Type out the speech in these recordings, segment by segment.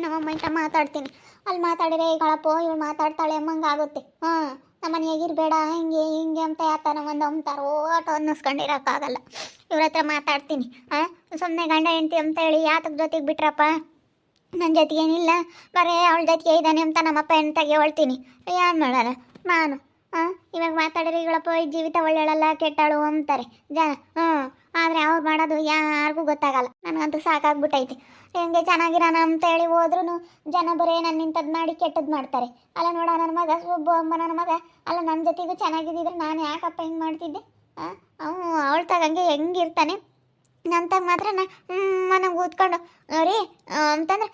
ನಮ್ಮಮ್ಮ ಇಂತ ಮಾತಾಡ್ತೀನಿ. ಅಲ್ಲಿ ಮಾತಾಡಿದ್ರೆ ಈಗಳಪ್ಪ ಇವಳು ಮಾತಾಡ್ತಾಳೆ ಅಮ್ಮಂಗೆ ಆಗುತ್ತೆ. ನಮ್ಮ ಮನೆಯಾಗಿರ್ಬೇಡ ಹಿಂಗೆ ಹಿಂಗೆ ಅಂತ ಯಾತನ ಒಂದು ಅಂತಾರೋ ಆಟೋ ಅನ್ನಿಸ್ಕೊಂಡಿರೋಕ್ಕಾಗಲ್ಲ. ಇವ್ರ ಹತ್ರ ಮಾತಾಡ್ತೀನಿ. ಸುಮ್ಮನೆ ಗಂಡ ಹೆಂಡ್ತಿ ಅಂತ ಹೇಳಿ ಯಾತಕ್ಕೆ ಜೊತೆಗೆ ಬಿಟ್ರಪ್ಪ, ನನ್ನ ಜೊತೆಗೆ ಏನಿಲ್ಲ ಬರೇ ಅವಳ ಜೊತೆಗೆ ಇದ್ದಾನೆ ಅಂತ ನಮ್ಮಪ್ಪ ಎಂತಾಗೆ ಹೇಳ್ತೀನಿ. ಏನು ಮಾಡೋಣ ನಾನು. ಇವಾಗ ಮಾತಾಡಿದ್ರೆ ಈಗಳಪ್ಪ ಈ ಜೀವಿತ ಒಳ್ಳೆಯಳಲ್ಲ ಕೆಟ್ಟಾಳು ಅಂತಾರೆ ಜನ. ಆದರೆ ಅವ್ರು ಮಾಡೋದು ಯಾರಿಗೂ ಗೊತ್ತಾಗಲ್ಲ. ನನಗಂತೂ ಸಾಕಾಗ್ಬಿಟ್ಟೈತಿ. ಹೆಂಗೆ ಚೆನ್ನಾಗಿರೋಣ ಅಂತೇಳಿ ಹೋದ್ರೂ ಜನ ಬರೇ ನನ್ನ ಇಂಥದ್ದು ಮಾಡಿ ಕೆಟ್ಟದ್ದು ಮಾಡ್ತಾರೆ. ಅಲ್ಲ ನೋಡ ನನ್ನ ಮಗ ಒಬ್ಬ ಅಮ್ಮ ನನ್ನ ಮಗ ಅಲ್ಲ ನನ್ನ ಜೊತೆಗೂ ಚೆನ್ನಾಗಿದ್ದಿದ್ರೆ ನಾನು ಯಾಕಪ್ಪ ಹಿಂಗೆ ಮಾಡ್ತಿದ್ದೆ. ಅವನು ಅವಳ ತಗಂಗೆ ಹೆಂಗಿರ್ತಾನೆ ನಂತಾಗ ಮಾತ್ರ ನನಗೆ ಕೂತ್ಕೊಂಡು ರೀ ಅಂತಂದ್ರೆ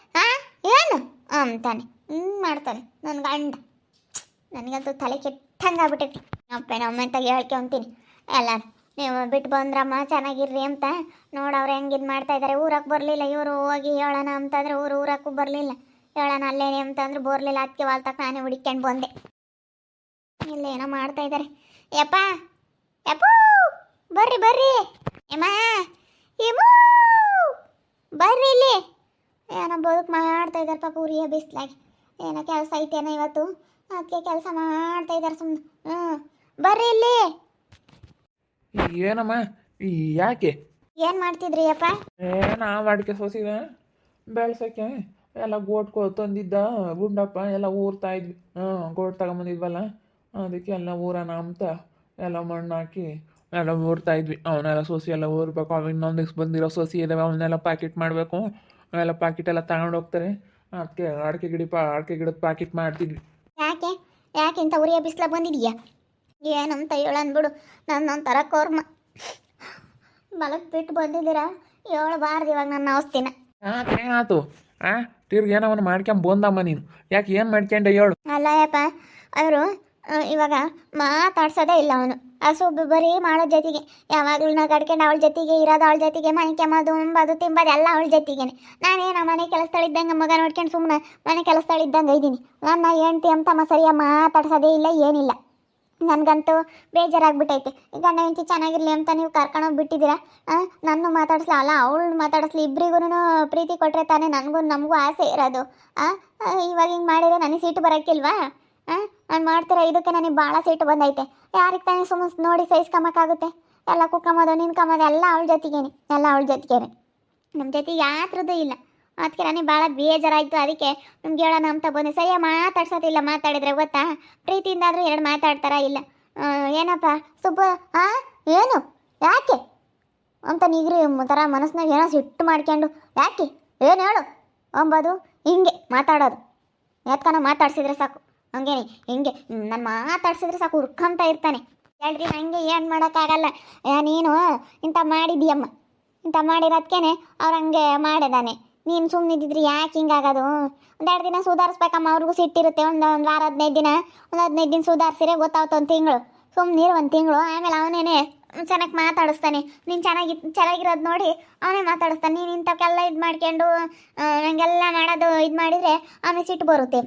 ಏನು ಅಂತಾನೆ ಮಾಡ್ತಾನೆ ನನ್ನ ಗಂಡ. ನನಗಂತೂ ತಲೆ ಕೆಟ್ಟಂಗೆ ಆಗ್ಬಿಟ್ಟೈತಿ. ನಮ್ಮ ಅಂತ ಹೇಳ್ಕೊಂತೀನಿ ಎಲ್ಲ ನೀವು ಬಿಟ್ಟು ಬಂದ್ರಮ್ಮ ಚೆನ್ನಾಗಿರ್ರಿ ಅಂತ. ನೋಡವ್ರು ಹೆಂಗೆ ಇದು ಮಾಡ್ತಾಯಿದ್ದಾರೆ. ಊರಕ್ಕೆ ಬರಲಿಲ್ಲ ಇವರು, ಹೋಗಿ ಹೇಳೋಣ ಅಂತಂದ್ರೆ ಊರಕ್ಕೂ ಬರಲಿಲ್ಲ. ಹೇಳೋಣ ಅಲ್ಲೇನೆ ಅಂತಂದ್ರೆ ಬರಲಿಲ್ಲ. ಅದಕ್ಕೆ ವಾಲ್ತಕ್ಕೆ ನಾನೇ ಹುಡುಕ್ಕೊಂಡು ಬಂದೆ. ಇಲ್ಲ ಏನೋ ಮಾಡ್ತಾಯಿದ್ದಾರೆ. ಯಪ್ಪ ಯಪ್ಪೂ ಬರ್ರಿ ಬರ್ರಿ ಏಮ್ಮ ಏಮೂ ಬರ್ರಿ ಇಲ್ಲಿ. ಏನೋ ಬದುಕು ಮಾಡ್ತಾಯಿದ್ದಾರೆ ಪಾಪ ಉರಿಯ ಬಿಸ್ಲಾಗಿ. ಏನೋ ಕೆಲಸ ಐತೇನೋ ಇವತ್ತು, ಅದಕ್ಕೆ ಕೆಲಸ ಮಾಡ್ತಾಯಿದ್ದಾರೆ ಸುಮ್ಮನೆ. ಬರ್ರಿ ಇಲ್ಲಿ. ಏನಮ್ಮ ಯಾಕೆ ಏನು ಮಾಡ್ತಿದ್ರಿ ಅಪ್ಪ? ನಾವು ಅಡಿಕೆ ಸೋಸಿದ ಬೆಳ್ಸಕ್ಕೆ ಎಲ್ಲ ಗೋಟ್ ತಂದಿದ್ದ ಗುಂಡಪ್ಪ ಎಲ್ಲ ಊರ್ತಾ ಇದ್ವಿ. ಗೋಟ್ ತಗೊಂಬಂದಿದ್ವಲ್ಲ, ಅದಕ್ಕೆ ಎಲ್ಲ ಊರನ ಅಂತ ಎಲ್ಲ ಮಣ್ಣು ಹಾಕಿ ಎಲ್ಲ ಊರ್ತಾ ಇದ್ವಿ. ಅವನ್ನೆಲ್ಲ ಸೋಸಿ ಎಲ್ಲ ಊರ್ಬೇಕು. ಅವು ಇನ್ನೊಂದು ದಿವ್ಸ ಬಂದಿರೋ ಸೋಸಿ ಇದಾವೆ, ಅವನ್ನೆಲ್ಲ ಪ್ಯಾಕೆಟ್ ಮಾಡಬೇಕು. ಅವೆಲ್ಲ ಪ್ಯಾಕೆಟ್ ಎಲ್ಲ ತಗೊಂಡು ಹೋಗ್ತಾರೆ. ಅದಕ್ಕೆ ಅಡಿಕೆ ಗಿಡದ ಪ್ಯಾಕೆಟ್ ಮಾಡ್ತಿದ್ವಿ. ಯಾಕೆ ಯಾಕೆ ಇಂಥ ಉರಿಯ ಬಿಸಿಲ ಬಂದಿದೀಯಾ? ಏನಂತ ಹೇಳನ್ಬಿಡು. ನನ್ನ ಒಂಥರ ಕೋರ್ಮ ಮಲಕ್ ಬಿಟ್ಟು ಬಂದಿದ್ದೀರಾ ಹೇಳಬಾರ್ದು ಇವಾಗ ನನ್ನ ಅವಸ್ಥಿನ. ಏನಾಯ್ತು? ತಿರ್ಗಿ ಏನವನ್ನ ಮಾಡ್ಕೊಂಬಂದಮ್ಮ ನೀನು. ಯಾಕೆ ಏನು ಮಾಡ್ಕೊಂಡೆ ಹೇಳು? ಅಲ್ಲ ಯಪ್ಪ, ಅವರು ಇವಾಗ ಮಾತಾಡ್ಸೋದೇ ಇಲ್ಲ. ಅವನು ಹಸು ಬರೀ ಮಾಡೋ ಜೊತೆಗೆ ಯಾವಾಗಲೂ ನಾ ಕಡ್ಕೊಂಡು ಅವಳ ಜೊತೆಗೆ ಇರೋದು, ಅವಳ ಜೊತೆಗೆ ಮನೆ ಕೆಮ್ಮದು ಉಂಬದು ತಿಂಬದು ಎಲ್ಲ ಅವಳ ಜೊತೆಗೇನೆ. ನಾನೇನು ಮನೆ ಕೆಲಸದಲ್ಲಿದ್ದಂಗೆ ಮಗ ನೋಡ್ಕೊಂಡು ಸುಮ್ಮನೆ ಮನೆ ಕೆಲಸದಲ್ಲಿದ್ದಂಗೆ ಇದ್ದೀನಿ. ನನ್ನ ಹೆಂಡ್ತಿ ಅಂತ ಸರಿಯಾಗಿ ಮಾತಾಡ್ಸೋದೇ ಇಲ್ಲ, ಏನಿಲ್ಲ. ನನಗಂತೂ ಬೇಜಾರಾಗ್ಬಿಟ್ಟೈತೆ. ಗಂಡ ಹೆಂಡ್ತಿ ಚೆನ್ನಾಗಿರಲಿ ಅಂತ ನೀವು ಕರ್ಕೊಂಡೋಗಿ ಬಿಟ್ಟಿದ್ದೀರಾ. ನನ್ನ ಮಾತಾಡಿಸ್ಲ ಅಲ್ಲ ಅವಳು ಮಾತಾಡಿಸ್ಲಿ, ಇಬ್ಬರಿಗೂ ಪ್ರೀತಿ ಕೊಟ್ಟರೆ ತಾನೇ ನನಗೂ ನಮಗೂ ಆಸೆ ಇರೋದು. ಇವಾಗ ಹಿಂಗೆ ಮಾಡಿದ್ರೆ ನನಗೆ ಸೀಟು ಬರೋಕ್ಕಿಲ್ವಾ? ನಾನು ಮಾಡ್ತಿರೋ ಇದಕ್ಕೆ ನನಗೆ ಭಾಳ ಸೀಟು ಬಂದೈತೆ. ಯಾರಿಗೆ ತಾನೇ ಸುಮ್ಮನೆ ನೋಡಿ ಸಹಿಸ್ಕೊಂಬಕ್ಕಾಗುತ್ತೆ? ಎಲ್ಲ ಕುಕ್ಕಂಬೋದು ನಿನ್ಕೊಂಬೋದು ಎಲ್ಲ ಅವಳ ಜೊತೆಗೇನೆ, ಎಲ್ಲ ಅವಳ ಜೊತೆಗೇನೆ. ನಮ್ಮ ಜೊತೆಗೆ ಯಾತ್ರದ್ದು ಇಲ್ಲ. ಅದಕ್ಕೆ ನನಗೆ ಭಾಳ ಬೇಜಾರಾಯಿತು. ಅದಕ್ಕೆ ನಿಮ್ಗೆ ಹೇಳೋಣ ಅಂತ ಬಂದೆ. ಸರಿಯಾಗಿ ಮಾತಾಡ್ಸೋದಿಲ್ಲ. ಮಾತಾಡಿದ್ರೆ ಗೊತ್ತಾ, ಪ್ರೀತಿಯಿಂದಾದರೂ ಎರಡು ಮಾತಾಡ್ತಾರ ಇಲ್ಲ. ಏನಪ್ಪ ಸುಬ್ಬ ಏನು ಯಾಕೆ ಅಂತ ನಿಗ್ರಿ ಥರ ಮನಸ್ಸಿನಾಗ ಏನೋ ಸಿಟ್ಟು ಮಾಡ್ಕೊಂಡು ಯಾಕೆ ಏನು ಹೇಳು ಅಂಬೋದು. ಹಿಂಗೆ ಮಾತಾಡೋದು. ಯಾತ್ಕನ ಮಾತಾಡ್ಸಿದ್ರೆ ಸಾಕು, ಹಂಗೇನೆ ಹಿಂಗೆ ನಾನು ಮಾತಾಡ್ಸಿದ್ರೆ ಸಾಕು ಹುರ್ಕೊಂತ ಇರ್ತಾನೆ. ಹೇಳ್ರಿ ನನಗೆ ಏನು ಮಾಡೋಕ್ಕಾಗಲ್ಲ. ನೀನು ಇಂಥ ಮಾಡಿದ್ದೀಯಮ್ಮ, ಇಂಥ ಮಾಡಿರೋದಕ್ಕೇನೆ ಅವ್ರು ಹಂಗೆ ಮಾಡಿದಾನೆ. ನೀನು ಸುಮ್ಮನಿದ್ದಿದ್ರಿ ಯಾಕೆ ಹಿಂಗಾಗೋದು? ಒಂದೆರಡು ದಿನ ಸುಧಾರಿಸ್ಬೇಕಮ್ಮ. ಅವ್ರಿಗೂ ಸಿಟ್ಟಿರುತ್ತೆ. ಒಂದು ವಾರ 15 ದಿನ, ಒಂದು 15 ದಿನ ಸುಧಾರಿಸಿರೆ ಗೊತ್ತಾಗುತ್ತೆ. ಒಂದು ತಿಂಗಳು ಸುಮ್ಮನಿರು, ಒಂದು ತಿಂಗಳು. ಆಮೇಲೆ ಅವನೇನೆ ಚೆನ್ನಾಗಿ ಮಾತಾಡಿಸ್ತಾನೆ. ನೀನು ಚೆನ್ನಾಗಿರೋದು ನೋಡಿ ಅವನೇ ಮಾತಾಡಿಸ್ತಾನೆ. ನೀನು ಇಂಥಕ್ಕೆಲ್ಲ ಇದು ಮಾಡ್ಕೊಂಡು ಹಂಗೆಲ್ಲ ಮಾಡೋದು ಇದು ಮಾಡಿದರೆ ಆಮೇಲೆ ಸಿಟ್ಟು ಬರುತ್ತೆ.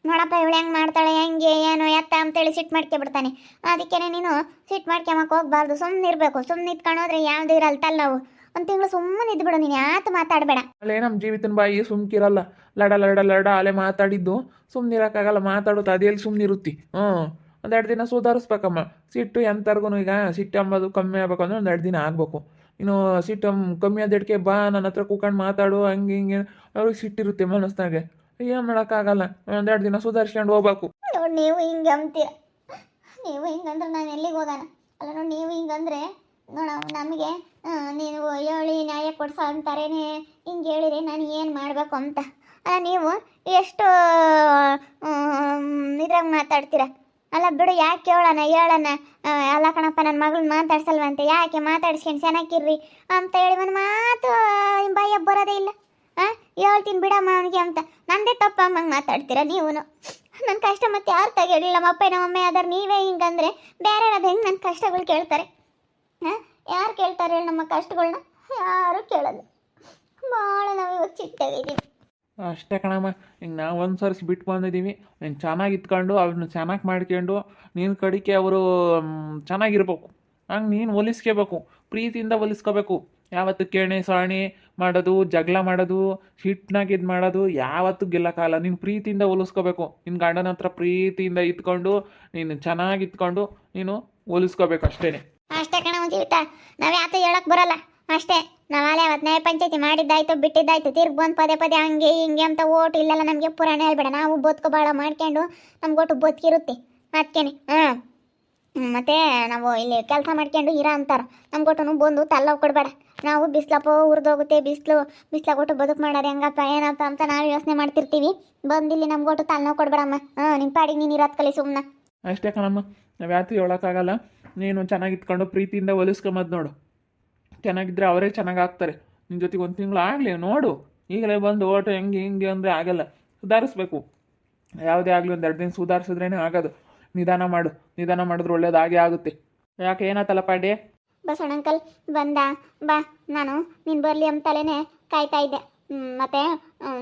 ನೋಡಪ್ಪ ಇವಳು ಹೆಂಗೆ ಮಾಡ್ತಾಳೆ, ಹೆಂಗೆ ಏನು ಎತ್ತ ಅಂತೇಳಿ ಸಿಟ್ಟು ಮಾಡ್ಕೊಬಿಡ್ತಾನೆ. ಅದಕ್ಕೇ ನೀನು ಸಿಟ್ಟು ಮಾಡ್ಕೊಂಬಕ್ಕೆ ಹೋಗ್ಬಾರ್ದು. ಸುಮ್ಮನೆ ಇರಬೇಕು. ಸುಮ್ಮನೆ ಇದ್ಕೊಂಡೋದ್ರೆ ಯಾವುದು ಇರಲ್ತಲ್ಲ ನಾವು. ಒಂದು ತಿಂಗಳು ಸುಮ್ಮನೆ ಇದ್ಬಿಡು. ನೀನು ಯಾತು ಮಾತಾಡಬೇಡ. ಅಲ್ಲೇ ನಮ್ಮ ಜೀವಿತನ ಬಾಯಿ ಸುಮ್ಕಿರಲ್ಲ. ಲಡ ಅಲ್ಲೇ ಮಾತಾಡಿದ್ದು ಸುಮ್ಮನಿರೋಕ್ಕಾಗಲ್ಲ. ಮಾತಾಡೋದು ಅದೆಲ್ಲಿ ಸುಮ್ಮನಿರುತ್ತಿ. ಒಂದೆರಡು ದಿನ ಸುಧಾರಿಸ್ಬೇಕಮ್ಮ. ಸಿಟ್ಟು ಎಂಥರ್ಗು ಈಗ ಸಿಟ್ಟು ಅಂಬೋದು ಕಮ್ಮಿ ಆಗ್ಬೇಕು ಅಂದ್ರೆ 1-2 ದಿನ ಆಗಬೇಕು. ಇನ್ನು ಸಿಟ್ಟು ಕಮ್ಮಿ ಆದಕ್ಕೆ ಬಾ ನನ್ನ ಹತ್ರ ಕೂತ್ಕೊಂಡು ಮಾತಾಡು ಹಂಗೆ ಹಿಂಗೆ ಅವ್ರಿಗೆ ಸಿಟ್ಟಿರುತ್ತೆ ಮನಸ್ಸಿನಾಗೆ. ಏನು ಮಾಡೋಕ್ಕಾಗಲ್ಲ. 1-2 ದಿನ ಸುಧಾರಿಸ್ಕೊಂಡು ಹೋಗ್ಬೇಕು. ನೋಡಿ ನೀವು ಹಿಂಗೆ ಅಂತೀರ. ನೀವು ಹಿಂಗಂದ್ರೆ ನಾನು ಎಲ್ಲಿಗೆ ಹೋಗೋಣ? ಅಲ್ಲ ನೋಡಿ, ನೀವು ಹಿಂಗಂದ್ರೆ ನೋಡ ನಮಗೆ ನೀವು ಹೇಳಿ ನ್ಯಾಯ ಕೊಡ್ಸೋ ಅಂತಾರೇನೆ ಹಿಂಗೆ ಹೇಳಿರಿ ನಾನು ಏನು ಮಾಡಬೇಕು ಅಂತ. ಅಲ್ಲ ನೀವು ಎಷ್ಟು ಇದ್ರಾಗ ಮಾತಾಡ್ತೀರ. ಅಲ್ಲ ಬಿಡು, ಯಾಕೆ ಹೇಳೋಣ ಅಲ್ಲ ಕಣಪ್ಪ ನನ್ನ ಮಗಳನ್ನ ಮಾತಾಡ್ಸಲ್ವಂತೆ, ಯಾಕೆ ಮಾತಾಡ್ಸ್ಕೊಂಡು ಚೆನ್ನಾಗಿರ್ರಿ ಅಂತ ಹೇಳಿ ಒಂದು ಮಾತು ಭಯ ಬರೋದೇ ಇಲ್ಲ. ಹೇಳ್ತೀನಿ ಬಿಡಮ್ಮ ಅವನಿಗೆ ಅಂತ. ನಂದೇ ತಪ್ಪಮ್ಮಂಗೆ ಮಾತಾಡ್ತೀರ ನೀವು. ನನ್ನ ಕಷ್ಟ ಮತ್ತೆ ಯಾರು ತಗೊಳ್ಳಿಲ್ಲ. ನಮ್ಮಪ್ಪ ನಮ್ಮಮ್ಮ ಆದ್ರೆ ನೀವೇ ಹಿಂಗಂದ್ರೆ ಬೇರೆ ಅದು ಹೆಂಗೆ ನನ್ನ ಕಷ್ಟಗಳು ಕೇಳ್ತಾರೆ? ಯಾರು ಕೇಳ್ತಾರೆ ನಮ್ಮ ಕಷ್ಟಗಳನ್ನ? ಯಾರು ಕೇಳಲ್ಲ. ಭಾಳ ನಾವು ಇವಾಗ ಚಿಟ್ಟಾಗಿದ್ದೀವಿ. ಅಷ್ಟೇ ಕಣಮ್ಮ. ಈಗ ನಾವು ಒಂದು ಸರ್ಸಿ ಬಿಟ್ಟು ಬಂದಿದ್ದೀವಿ. ನೀನು ಚೆನ್ನಾಗಿ ಇತ್ಕೊಂಡು ಅವ್ರನ್ನ ಚೆನ್ನಾಗಿ ಮಾಡ್ಕೊಂಡು ನೀನು ಕಡಿಕೆ ಅವರು ಚೆನ್ನಾಗಿರ್ಬೇಕು. ಹಂಗೆ ನೀನು ಹೊಲಿಸ್ಕೋಬೇಕು, ಪ್ರೀತಿಯಿಂದ ಹೊಲಿಸ್ಕೋಬೇಕು. ಯಾವತ್ತು ಕೇಣೆ ಸಾಣಿ ಮಾಡೋದು, ಜಗಳ ಮಾಡೋದು, ಹಿಟ್ನಾಗ ಇದು ಮಾಡೋದು ಯಾವತ್ತೂ ಗೆಲ್ಲಕ್ಕಾಗಲ್ಲ. ನೀನು ಪ್ರೀತಿಯಿಂದ ಹೋಲಿಸ್ಕೋಬೇಕು. ನಿನ್ನ ಗಂಡನ ಹತ್ರ ಪ್ರೀತಿಯಿಂದ ಇದ್ಕೊಂಡು ನೀನು ಚೆನ್ನಾಗಿ ಇದ್ಕೊಂಡು ನೀನು ಹೋಲಿಸ್ಕೋಬೇಕು ಅಷ್ಟೇ. ಅಷ್ಟೇ ಕಣ ಜೀವಿತ, ನಾವು ಯಾತ ಹೇಳಕ್ ಬರಲ್ಲ ಅಷ್ಟೇ. ನಾವಲ್ಲೇ ಅವತ್ತು ನ್ಯಾಯ ಪಂಚಾಯತಿ ಮಾಡಿದ್ದಾಯ್ತು ಬಿಟ್ಟಿದ್ದಾಯ್ತು, ತಿರ್ಗಿ ಬಂದು ಪದೇ ಪದೇ ಹಂಗೆ ಹಿಂಗೆ ಅಂತ ಓಟು ಇಲ್ಲೆಲ್ಲ ನಮಗೆ ಪುರಾಣ ಹೇಳ್ಬೇಡ. ನಾವು ಬದುಕು ಭಾಳ ಮಾಡ್ಕೊಂಡು ನಮ್ಗೆ ಒಟ್ಟು ಬದುಕಿರುತ್ತೆ ಅದಕ್ಕೇನೆ. ಮತ್ತೆ ನಾವು ಇಲ್ಲಿ ಕೆಲಸ ಮಾಡ್ಕೊಂಡು ಇರ ಅಂತಾರೆ, ನಮ್ಗೊಟ್ಟು ಬಂದು ತಲ್ಲ ಕೊಡಬೇಡ. ನಾವು ಬಿಸ್ಲಪ್ಪ ಉರಿದೋಗುತ್ತೆ, ಬಿಸ್ಲಾಗ ಒಟ್ಟು ಬದುಕು ಮಾಡೋದು ಹೆಂಗಪ್ಪ ಏನಪ್ಪ ಅಂತ ನಾವು ಯೋಚನೆ ಮಾಡ್ತಿರ್ತೀವಿ. ಬಂದಿಲ್ಲಿ ನಮ್ಗೊಟ್ಟು ತಲೆನೋವು ಕೊಡ್ಬೇಡಮ್ಮ. ನಿನ್ನ ಪಾಡಿಗೆ ನೀನು ಇರೋದು ಕಲಿ ಸುಮ್ಮನೆ. ಅಷ್ಟೇ ಕಣಮ್ಮ, ನಾವು ಯಾತು ಹೇಳೋಕ್ಕಾಗಲ್ಲ. ನೀನು ಚೆನ್ನಾಗಿತ್ಕೊಂಡು ಪ್ರೀತಿಯಿಂದ ಹೊಲಿಸ್ಕೊಂಬದು ನೋಡು. ಚೆನ್ನಾಗಿದ್ದರೆ ಅವರೇ ಚೆನ್ನಾಗಾಗ್ತಾರೆ. ನಿನ್ನ ಜೊತೆಗೆ ಒಂದು ತಿಂಗಳು ಆಗಲಿ ನೋಡು. ಈಗಲೇ ಬಂದು ಓಟು ಹೆಂಗೆ ಹಿಂಗೆ ಅಂದರೆ ಆಗಲ್ಲ, ಸುಧಾರಿಸ್ಬೇಕು. ಯಾವುದೇ ಆಗಲಿ ಒಂದು 2 ದಿನ ಸುಧಾರಿಸಿದ್ರೇ ಆಗೋದು. ನಿಧಾನ ಮಾಡಿದ್ರೆ ಒಳ್ಳೇದಾಗೇ ಆಗುತ್ತೆ. ಯಾಕೆ ಏನಾತಲ್ಲ ಪಾಡ್ಯ? ಬಸವಣ್ಣ ಅಂಕಲ್ ಬಂದ ಬಾ, ನಾನು ನೀನು ಬರಲಿ ಅಂತಲೇ ಕಾಯ್ತಾ ಇದ್ದೆ. ಮತ್ತೆ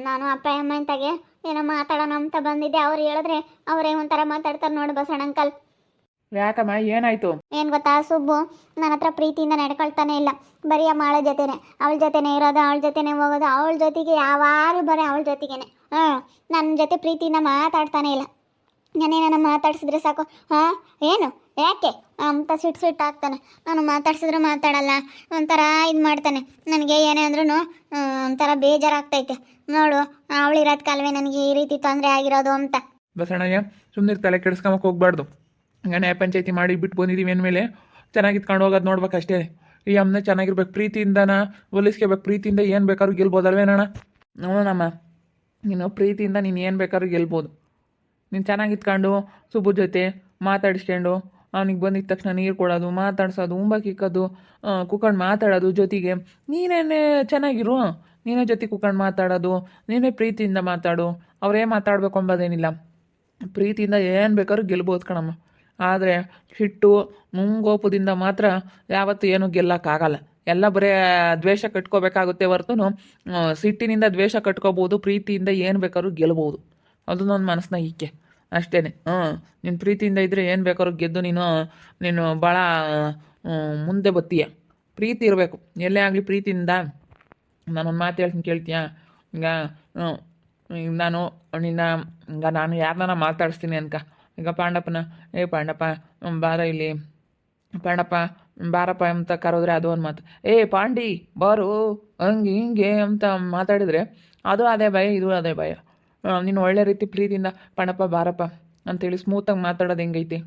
ನಾನು ಅಪ್ಪ ಅಮ್ಮ ಅಂತಾಗೆ ಏನೋ ಮಾತಾಡೋಣ ಅಂತ ಬಂದಿದ್ದೆ. ಅವ್ರು ಹೇಳಿದ್ರೆ ಅವರೇ ಒಂಥರ ಮಾತಾಡ್ತಾರೆ ನೋಡಿ ಬಸವಣ್ಣ ಅಂಕಲ್. ಯಾಕಮ್ಮ ಏನಾಯ್ತು? ಏನು ಗೊತ್ತಾ, ಸುಬ್ಬು ನನ್ನ ಹತ್ರ ಪ್ರೀತಿಯಿಂದ ನಡ್ಕೊಳ್ತಾನೆ ಇಲ್ಲ. ಬರೀ ಮಾಳ ಜೊತೆನೆ, ಅವಳ ಜೊತೆನೇ ಇರೋದು, ಅವಳ ಜೊತೆನೇ ಹೋಗೋದು, ಅವಳ ಜೊತೆಗೆ ಯಾವಾರು ಬರೀ ಅವಳ ಜೊತೆಗೇನೆ. ನನ್ನ ಜೊತೆ ಪ್ರೀತಿಯಿಂದ ಮಾತಾಡ್ತಾನೆ ಇಲ್ಲ. ನಾನೇನ ಮಾತಾಡ್ಸಿದ್ರೆ ಸಾಕು, ಏನು ಯಾಕೆ ಅಂತ ಸಿಟ್ಟು ಆಗ್ತಾನೆ. ನಾನು ಮಾತಾಡ್ಸಿದ್ರೆ ಮಾತಾಡಲ್ಲ, ಒಂಥರ ಇದು ಮಾಡ್ತಾನೆ. ನನಗೆ ಏನೇ ಅಂದ್ರೂ ಒಂಥರ ಬೇಜಾರಾಗ್ತೈತೆ. ನೋಡು, ಅವಳಿರೋದು ಕಾಲವೇ ನನಗೆ ಈ ರೀತಿ ತೊಂದರೆ ಆಗಿರೋದು ಅಂತ. ಬಸಣ್ಣಯ್ಯ, ಸುಮ್ಮನೆ ತಲೆ ಕೆಡಿಸ್ಕೊಂಬಕ್ಕೆ ಹೋಗ್ಬಾರ್ದು. ಹಂಗೆ ನ್ಯಾಯ ಪಂಚಾಯತಿ ಮಾಡಿ ಬಿಟ್ಟು ಬಂದಿದ್ದೀವಿ ಅಂದಮೇಲೆ ಚೆನ್ನಾಗಿತ್ಕೊಂಡು ಹೋಗೋದು ನೋಡ್ಬೇಕು ಅಷ್ಟೇ. ಈ ಅಮ್ಮನೆ ಚೆನ್ನಾಗಿರ್ಬೇಕು, ಪ್ರೀತಿಯಿಂದನ ಹೊಲಿಸ್ಕೋಬೇಕು. ಪ್ರೀತಿಯಿಂದ ಏನು ಬೇಕಾದ್ರೂ ಗೆಲ್ಬೋದಲ್ವೇನಣ್ಣ? ನೋಡೋಣಮ್ಮ, ನೀನು ಪ್ರೀತಿಯಿಂದ ನೀನು ಏನು ಬೇಕಾದ್ರೂ ಗೆಲ್ಬೋದು. ನೀನು ಚೆನ್ನಾಗಿತ್ಕೊಂಡು ಸುಬ್ಬು ಜೊತೆ ಮಾತಾಡಿಸ್ಕೊಂಡು ಅವನಿಗೆ ಬಂದಿದ್ದ ತಕ್ಷಣ ನೀರು ಕೊಡೋದು, ಮಾತಾಡ್ಸೋದು, ಉಂಬಕ್ಕಿಕ್ಕೋದು, ಕುತ್ಕೊಂಡು ಮಾತಾಡೋದು ಜೊತೆಗೆ. ನೀನೇನೇ ಚೆನ್ನಾಗಿರು, ನೀನೇ ಜೊತೆ ಕುತ್ಕೊಂಡು ಮಾತಾಡೋದು, ನೀನೇ ಪ್ರೀತಿಯಿಂದ ಮಾತಾಡು. ಅವರೇ ಮಾತಾಡಬೇಕು ಅಂಬೋದೇನಿಲ್ಲ. ಪ್ರೀತಿಯಿಂದ ಏನು ಬೇಕಾದ್ರೂ ಗೆಲ್ಬೋದು ಕಣಮ್ಮ. ಆದರೆ ಹಿಟ್ಟು ಮುಂಗೋಪದಿಂದ ಮಾತ್ರ ಯಾವತ್ತೂ ಏನೂ ಗೆಲ್ಲಕ್ಕಾಗಲ್ಲ. ಎಲ್ಲ ಬರೀ ದ್ವೇಷ ಕಟ್ಕೋಬೇಕಾಗುತ್ತೆ ಹೊರತು ಸಿಟ್ಟಿನಿಂದ ದ್ವೇಷ ಕಟ್ಕೋಬೋದು. ಪ್ರೀತಿಯಿಂದ ಏನು ಬೇಕಾದ್ರೂ ಗೆಲ್ಬೋದು. ಅದು ನನ್ನ ಮನಸ್ಸಿನ ಈಕೆ ಅಷ್ಟೇ. ನೀನು ಪ್ರೀತಿಯಿಂದ ಇದ್ದರೆ ಏನು ಬೇಕಾದ್ರೂ ಗೆದ್ದು ನೀನು ಭಾಳ ಮುಂದೆ ಬತ್ತೀಯ. ಪ್ರೀತಿ ಇರಬೇಕು ಎಲ್ಲೇ ಆಗಲಿ. ಪ್ರೀತಿಯಿಂದ ನಾನೊಂದು ಮಾತು ಹೇಳ್ತೀನಿ ಕೇಳ್ತೀಯಾ? ಈಗ ನಾನು ಯಾರನ್ನ ಮಾತಾಡಿಸ್ತೀನಿ ಅನ್ಕ. ಈಗ ಪಾಂಡಪ್ಪನ, ಪಾಂಡಪ್ಪ ಬಾರ ಇಲ್ಲಿ, ಪಾಂಡಪ್ಪ ಬಾರಪ್ಪ ಅಂತ ಕರೆದ್ರೆ ಅದು ಒಂದು ಮಾತು. ಪಾಂಡಿ ಬಾರು ಹಂಗೆ ಹಿಂಗೆ ಅಂತ ಮಾತಾಡಿದರೆ ಅದು ಅದೇ ಭಯ, ಇದು ಅದೇ ಭಯ. ನೀನು ಒಳ್ಳೆ ರೀತಿ ಪ್ರೀತಿಯಿಂದ ಪಾಂಡಪ್ಪ ಬಾರಪ್ಪ ಅಂತೇಳಿ ಸ್ಮೂತಾಗಿ ಮಾತಾಡೋದು ಹೆಂಗೈತಿ?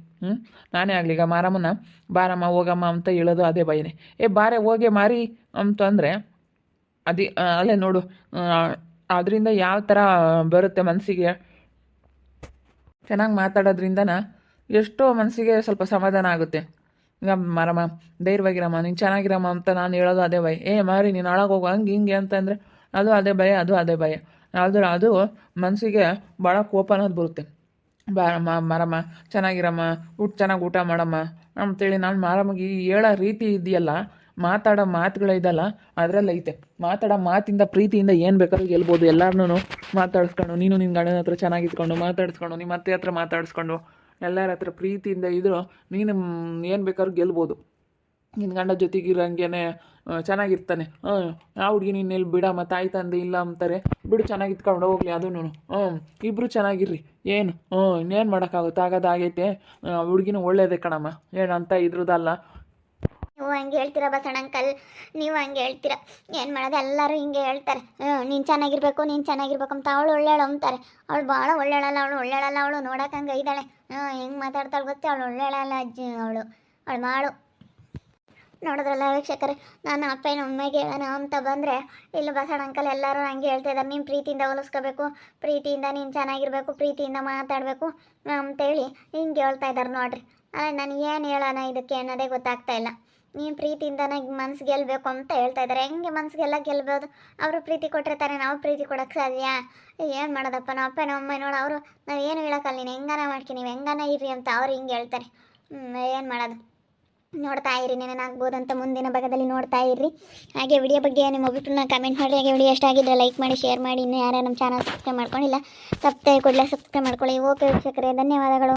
ನಾನೇ ಆಗಲಿ ಈಗ ಮಾರಮ್ಮನ ಬಾರಮ್ಮ ಹೋಗಮ್ಮ ಅಂತ ಹೇಳೋದು ಅದೇ ಭಯನೇ. ಬಾರೆ ಹೋಗೆ ಮಾರಿ ಅಂತಂದರೆ ಅಲ್ಲೇ ನೋಡು, ಅದರಿಂದ ಯಾವ ಥರ ಬರುತ್ತೆ ಮನಸ್ಸಿಗೆ. ಚೆನ್ನಾಗಿ ಮಾತಾಡೋದ್ರಿಂದನ ಎಷ್ಟೋ ಮನಸ್ಸಿಗೆ ಸ್ವಲ್ಪ ಸಮಾಧಾನ ಆಗುತ್ತೆ. ಈಗ ಮಾರಮ್ಮ ಧೈರ್ಯವಾಗಿರಮ್ಮ, ನೀನು ಚೆನ್ನಾಗಿರಮ್ಮ ಅಂತ ನಾನು ಹೇಳೋದು ಅದೇ ಭಯ. ಮಾರಿ ನೀನು ಹಾಳಾಗೋಗು ಹಂಗೆ ಹಿಂಗೆ ಅಂತಂದರೆ ಅದು ಅದೇ ಭಯ, ಅದು ಅದೇ ಭಯ. ಅದು ಮನಸ್ಸಿಗೆ ಭಾಳ ಕೋಪ ಅನ್ನೋದು ಬರುತ್ತೆ. ಮಾರಮ್ಮ ಚೆನ್ನಾಗಿರಮ್ಮ, ಚೆನ್ನಾಗಿ ಊಟ ಮಾಡಮ್ಮ ಅಂತೇಳಿ ನಾನು ಮಾರಮ್ಮಗೆ ಹೇಳೋ ರೀತಿ ಇದೆಯಲ್ಲ, ಮಾತಾಡೋ ಮಾತುಗಳಿದಲ್ಲ ಅದರಲ್ಲಿ ಐತೆ. ಮಾತಾಡೋ ಮಾತಿಂದ ಪ್ರೀತಿಯಿಂದ ಏನು ಬೇಕಾದ್ರೂ ಗೆಲ್ಬೋದು. ಎಲ್ಲರನ್ನೂ ಮಾತಾಡಿಸ್ಕೊಂಡು, ನೀನು ನಿನ್ನ ಗಂಡನ ಹತ್ರ ಚೆನ್ನಾಗಿದ್ಕೊಂಡು ಮಾತಾಡಿಸ್ಕೊಂಡು, ನಿಮ್ಮ ಅತ್ತೆ ಹತ್ರ ಮಾತಾಡಿಸ್ಕೊಂಡು, ಎಲ್ಲರ ಹತ್ರ ಪ್ರೀತಿಯಿಂದ ಇದ್ದರೂ ನೀನು ಏನು ಬೇಕಾದ್ರೂ ಗೆಲ್ಬೋದು. ನಿನ್ನ ಗಂಡ ಜೊತೆಗಿರಂಗೆ ಚೆನ್ನಾಗಿರ್ತಾನೆ. ಆ ಹುಡುಗಿ ನೀನೆಲ್ಲಿ ಬಿಡಮ್ಮ, ತಾಯಿ ತಂದೆ ಇಲ್ಲ ಅಂತಾರೆ, ಬಿಡು ಚೆನ್ನಾಗಿತ್ಕೊಂಡು ಹೋಗ್ಲಿ. ಅದೂ ಇಬ್ಬರು ಚೆನ್ನಾಗಿರ್ರಿ. ಇನ್ನೇನು ಮಾಡೋಕ್ಕಾಗುತ್ತೆ, ಆಗೋದಾಗೈತೆ. ಹುಡುಗಿನೂ ಒಳ್ಳೇದೇ ಕಣಮ್ಮ, ಏನಂತ ಇದ್ರದಲ್ಲ. ನೀವು ಹಂಗೆ ಹೇಳ್ತೀರಾ ಬಸಣ್ಣ ಅಂಕಲ್, ನೀವು ಹಂಗೆ ಹೇಳ್ತೀರಾ. ಏನು ಮಾಡೋದು, ಎಲ್ಲರೂ ಹಿಂಗೆ ಹೇಳ್ತಾರೆ. ನೀನು ಚೆನ್ನಾಗಿರ್ಬೇಕು, ನೀನು ಚೆನ್ನಾಗಿರ್ಬೇಕು ಅಂತ. ಅವಳು ಒಳ್ಳೆಯಳು ಅಂತಾರೆ. ಅವಳು ಭಾಳ ಒಳ್ಳೆಯಳಲ್ಲ, ಅವಳು ನೋಡೋಕೆ ಹಂಗೆ ಇದ್ದಾಳೆ. ಹೆಂಗೆ ಮಾತಾಡ್ತಾಳೆ ಗೊತ್ತೇ, ಅವಳು ಒಳ್ಳೆಯಳಲ್ಲ ಅಜ್ಜಿ. ಅವಳು ಮಾಡು. ನೋಡಿದ್ರಲ್ಲ ವೀಕ್ಷಕರೇ, ನಾನು ಅಪ್ಪನ ಒಮ್ಮೆಗೆ ಹೇಳೋಣ ಅಂತ ಬಂದರೆ ಇಲ್ಲಿ ಬಸಣ್ಣ ಅಂಕಲ್ ಎಲ್ಲರೂ ಹಂಗೆ ಹೇಳ್ತಾ ಇದ್ದಾರೆ. ನೀನು ಪ್ರೀತಿಯಿಂದ ಹೊಲಿಸ್ಕೋಬೇಕು, ಪ್ರೀತಿಯಿಂದ ನೀನು ಚೆನ್ನಾಗಿರಬೇಕು, ಪ್ರೀತಿಯಿಂದ ಮಾತಾಡಬೇಕು ಅಂತೇಳಿ ಹಿಂಗೆ ಹೇಳ್ತಾ ಇದ್ದಾರೆ ನೋಡ್ರಿ. ನಾನು ಏನು ಹೇಳೋಣ ಇದಕ್ಕೆ ಅನ್ನೋದೇ ಗೊತ್ತಾಗ್ತಾ ಇಲ್ಲ. ನೀನು ಪ್ರೀತಿಯಿಂದ ನನಗೆ ಮನ್ಸು ಗೆಲ್ಲಬೇಕು ಅಂತ ಹೇಳ್ತಾ ಇದ್ದಾರೆ. ಹೆಂಗೆ ಮನ್ಸಿಗೆಲ್ಲ ಗೆಲ್ಬೋದು? ಅವರು ಪ್ರೀತಿ ಕೊಟ್ಟಿರ್ತಾರೆ, ನಾವು ಪ್ರೀತಿ ಕೊಡೋಕ್ಕೆ ಸಾಧ್ಯ? ಏನು ಮಾಡೋದಪ್ಪ, ನಾವು ಅಪ್ಪನ ಒಮ್ಮೆ ನೋಡು, ಅವರು ನಾವು ಏನು ಹೇಳೋಕ್ಕಲ್ಲ, ನೀನು ಹೆಂಗಾನ ಮಾಡ್ಕೊ, ನೀವು ಹೆಂಗಾನ ಇರ್ರಿ ಅಂತ ಅವ್ರು ಹಿಂಗೆ ಹೇಳ್ತಾರೆ. ಏನು ಮಾಡೋದು, ನೋಡ್ತಾ ಇರಿ, ನೆನನಾಗ್ಬೋದು ಅಂತ ಮುಂದಿನ ಭಾಗದಲ್ಲಿ ನೋಡ್ತಾ ಇರ್ರಿ. ಹಾಗೆ ವಿಡಿಯೋ ಬಗ್ಗೆ ನಿಮ್ಮ ಅಭಿಪ್ರಾಯನ ಕಮೆಂಟ್ ಮಾಡಿ. ಹಾಗೆ ವಿಡಿಯೋ ಎಷ್ಟ ಆಗಿದ್ರೆ ಲೈಕ್ ಮಾಡಿ, ಶೇರ್ ಮಾಡಿ. ಇನ್ನೂ ಯಾರು ನಮ್ಮ ಚಾನಲ್ ಸಬ್ಸ್ಕ್ರೈಬ್ ಮಾಡ್ಕೊಂಡಿಲ್ಲ, ಸಬ್ಸ್ಕ್ರೈಬ್ ಮಾಡ್ಕೊಳ್ಳಿ. ಓಕೆ ವೀಕ್ಷಕರೇ, ಧನ್ಯವಾದಗಳು.